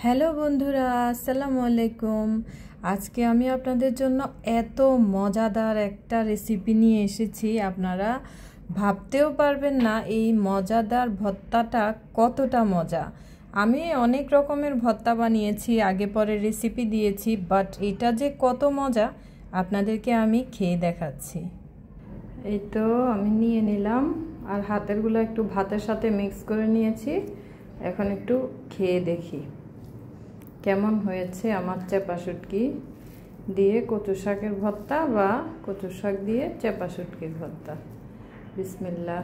Hello বন্ধুরা, আসসালামু আলাইকুম। আজকে আমি আপনাদের জন্য এত মজাদার একটা রেসিপি নিয়ে এসেছি, আপনারা ভাবতেও পারবেন না এই মজাদার ভর্তাটা কতটা মজা। আমি অনেক রকমের ভর্তা বানিয়েছি, আগে পরে রেসিপি দিয়েছি, বাট এটা যে কত মজা আপনাদেরকে আমি খেয়ে দেখাচ্ছি। এই তো আমি নিয়ে নিলাম, আর হাতেরগুলো একটু ভাতের সাথে মিক্স করে নিয়েছি। এখন একটু খেয়ে দেখি কেমন হয়েছে আমার চেপা শুটকি দিয়ে কচু শাকের ভর্তা বা কচু শাক দিয়ে চেপা শুটকির ভর্তা। বিসমিল্লাহ।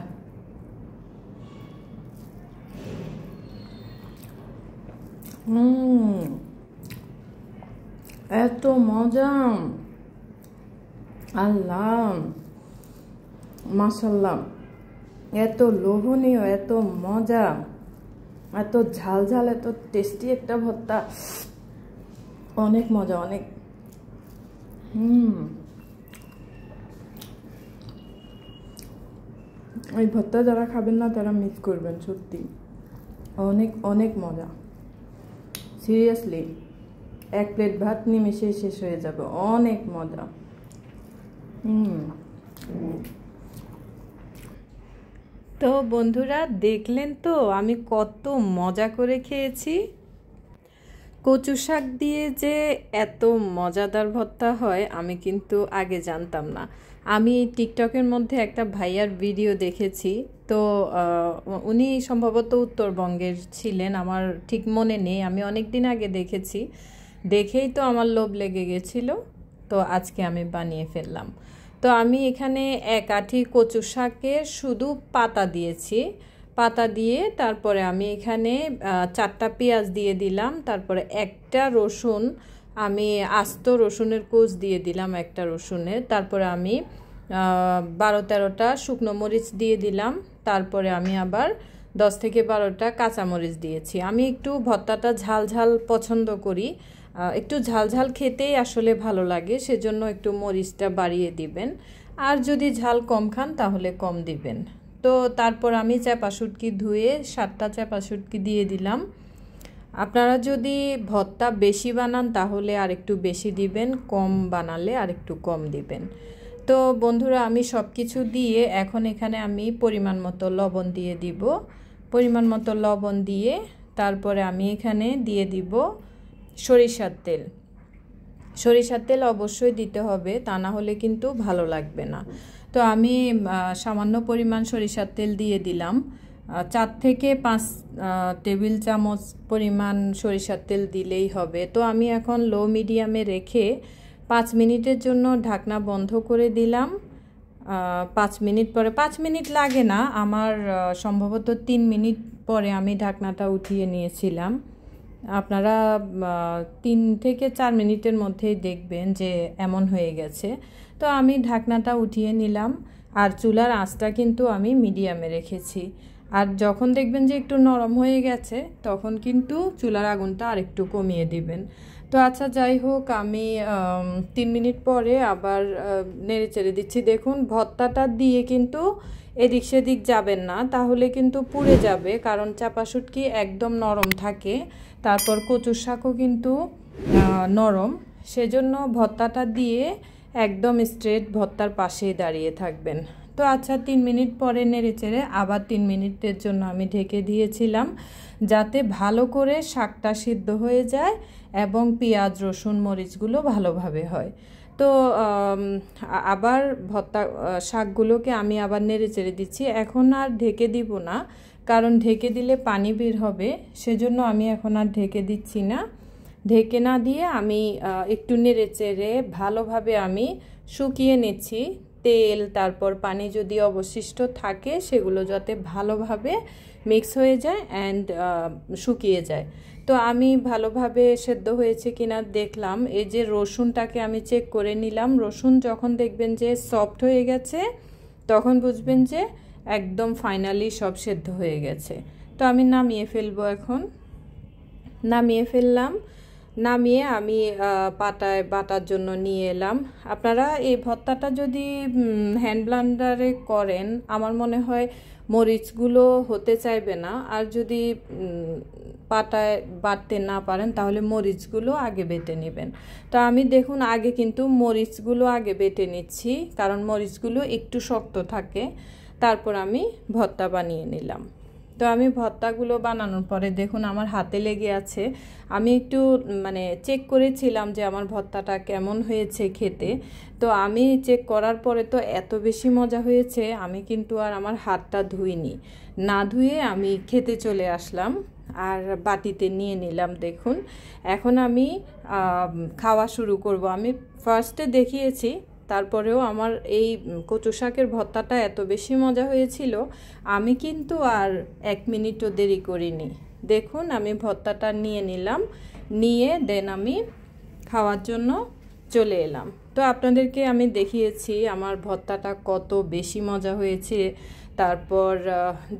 এত মজা, আল্লাহ মাশাআল্লাহ, এত লোভনীয়, এত মজা, এত ঝাল ঝাল, এত টেস্টি একটা ভর্তা। অনেক মজা, অনেক। এই ভর্তা যারা খাবেন না তারা মিস করবেন, সত্যি অনেক অনেক মজা। সিরিয়াসলি এক প্লেট ভাত নিমেষে শেষ হয়ে যাবে, অনেক মজা। তো বন্ধুরা, দেখলেন তো আমি কত মজা করে খেয়েছি। কচু শাক দিয়ে যে এত মজাদার ভর্তা হয় আমি কিন্তু আগে জানতাম না। আমি টিকটকের মধ্যে একটা ভাইয়ার ভিডিও দেখেছি, তো উনি সম্ভবত উত্তরবঙ্গের ছিলেন, আমার ঠিক মনে নেই, আমি অনেক দিন আগে দেখেছি। দেখেই তো আমার লোভ লেগে গেছিল, তো আজকে আমি বানিয়ে ফেললাম। তো আমি এখানে এক আঁটি কচু শাকের শুধু পাতা দিয়েছি, পাতা দিয়ে তারপরে আমি এখানে 4টা পেঁয়াজ দিয়ে দিলাম, তারপরে একটা রসুন, আমি আস্ত রসুনের কোচ দিয়ে দিলাম একটা রসুনের, তারপরে আমি 12-13টা শুকনো মরিচ দিয়ে দিলাম, তারপরে আমি আবার 10 থেকে 12টা কাঁচামরিচ দিয়েছি। আমি একটু ভর্তাটা ঝাল ঝাল পছন্দ করি, একটু ঝাল ঝাল খেতেই আসলে ভালো লাগে, সেজন্য একটু মরিচটা বাড়িয়ে দিবেন, আর যদি ঝাল কম খান তাহলে কম দিবেন। তো তারপর আমি চেপা শুটকি ধুয়ে 7টা চেপা শুটকি দিয়ে দিলাম। আপনারা যদি ভর্তা বেশি বানান তাহলে আর একটু বেশি দিবেন, কম বানালে আর একটু কম দিবেন। তো বন্ধুরা, আমি সব কিছু দিয়ে এখন এখানে আমি পরিমাণ মতো লবণ দিয়ে দিব। পরিমাণ মতো লবণ দিয়ে তারপরে আমি এখানে দিয়ে দিব সরিষার তেল। সরিষার তেল অবশ্যই দিতে হবে, তা না হলে কিন্তু ভালো লাগবে না। তো আমি সামান্য পরিমাণ সরিষার তেল দিয়ে দিলাম, 4 থেকে 5 টেবিল চামচ পরিমাণ সরিষার তেল দিলেই হবে। তো আমি এখন লো মিডিয়ামে রেখে 5 মিনিটের জন্য ঢাকনা বন্ধ করে দিলাম। 5 মিনিট পরে, 5 মিনিট লাগে না আমার, সম্ভবত 3 মিনিট পরে আমি ঢাকনাটা উঠিয়ে নিয়েছিলাম। আপনারা 3 থেকে 4 মিনিটের মধ্যেই দেখবেন যে এমন হয়ে গেছে। তো আমি ঢাকনাটা উঠিয়ে নিলাম, আর চুলার আঁচটা কিন্তু আমি মিডিয়ামে রেখেছি। আর যখন দেখবেন যে একটু নরম হয়ে গেছে তখন কিন্তু চুলার আগুনটা আরেকটু কমিয়ে দিবেন। তো আচ্ছা, যাই হোক, আমি 3 মিনিট পরে আবার নেড়ে চেড়ে দিচ্ছি। দেখুন, ভর্তাটা দিয়ে কিন্তু এদিক সেদিক যাবেন না, তাহলে কিন্তু পুড়ে যাবে, কারণ চাপা শুটকি একদম নরম থাকে, তারপর কচুর শাকও কিন্তু নরম, সেজন্য ভর্তাটা দিয়ে একদম স্ট্রেট ভর্তার পাশেই দাঁড়িয়ে থাকবেন। তো আচ্ছা, 3 মিনিট পরে নেড়ে চেড়ে আবার 3 মিনিটের জন্য আমি ঢেকে দিয়েছিলাম, যাতে ভালো করে শাকটা সিদ্ধ হয়ে যায় এবং পেঁয়াজ রসুন মরিচগুলো ভালোভাবে হয়। তো আবার ভর্তা শাকগুলোকে আমি আবার নেড়ে চেড়ে দিচ্ছি। এখন আর ঢেকে দিব না, কারণ ঢেকে দিলে পানি বের হবে, সেজন্য আমি এখন আর ঢেকে দিচ্ছি না। ঢেকে না দিয়ে আমি একটু নেড়ে চেড়ে ভালোভাবে আমি শুকিয়ে নিচ্ছি তেল, তারপর পানি যদি অবশিষ্ট থাকে সেগুলো যাতে ভালোভাবে মিক্স হয়ে যায় অ্যান্ড শুকিয়ে যায়। তো আমি ভালোভাবে সেদ্ধ হয়েছে কিনা দেখলাম, এই যে রসুনটাকে আমি চেক করে নিলাম। রসুন যখন দেখবেন যে সফট হয়ে গেছে তখন বুঝবেন যে একদম ফাইনালি সব সেদ্ধ হয়ে গেছে। তো আমি নামিয়ে ফেলবো, এখন নামিয়ে ফেললাম। নামিয়ে আমি পাটায় বাটার জন্য নিয়ে এলাম। আপনারা এই ভর্তাটা যদি হ্যান্ড ব্লেন্ডারে করেন আমার মনে হয় মরিচগুলো হতে চাইবে না, আর যদি পাটায় বাটতে না পারেন তাহলে মরিচগুলো আগে বেটে নেবেন। তো আমি দেখুন আগে কিন্তু মরিচগুলো আগে বেটে নিচ্ছি, কারণ মরিচগুলো একটু শক্ত থাকে। তারপর আমি ভর্তা বানিয়ে নিলাম। তো আমি ভর্তাগুলো বানানোর পরে দেখুন আমার হাতে লেগে আছে। আমি একটু চেক করেছিলাম যে আমার ভর্তাটা কেমন হয়েছে খেতে। তো আমি চেক করার পরে তো এত বেশি মজা হয়েছে, আমি কিন্তু আর আমার হাতটা ধুইনি, না ধুয়ে আমি খেতে চলে আসলাম আর বাটিতে নিয়ে নিলাম। দেখুন এখন আমি খাওয়া শুরু করব। আমি ফার্স্টে দেখিয়েছি, তারপরেও আমার এই কচু শাকের ভর্তাটা এত বেশি মজা হয়েছিল, আমি কিন্তু আর 1 মিনিটও দেরি করিনি। দেখুন আমি ভর্তাটা নিয়ে নিলাম, নিয়ে দেন আমি খাওয়ার জন্য চলে এলাম। তো আপনাদেরকে আমি দেখিয়েছি আমার ভর্তাটা কত বেশি মজা হয়েছে, তারপর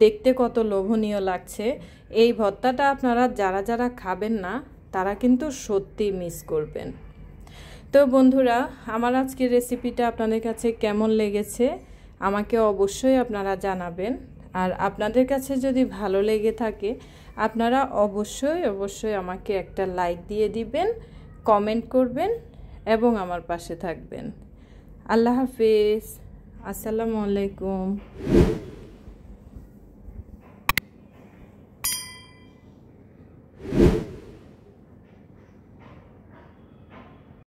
দেখতে কত লোভনীয় লাগছে। এই ভর্তাটা আপনারা যারা যারা খাবেন না তারা কিন্তু সত্যি মিস করবেন। তো বন্ধুরা, আমার আজকের রেসিপিটা আপনাদের কাছে কেমন লেগেছে আমাকে অবশ্যই আপনারা জানাবেন। আর আপনাদের কাছে যদি ভালো লেগে থাকে আপনারা অবশ্যই আমাকে একটা লাইক দিয়ে দিবেন, কমেন্ট করবেন এবং আমার পাশে থাকবেন। আল্লাহ হাফেজ, আসসালামু আলাইকুম।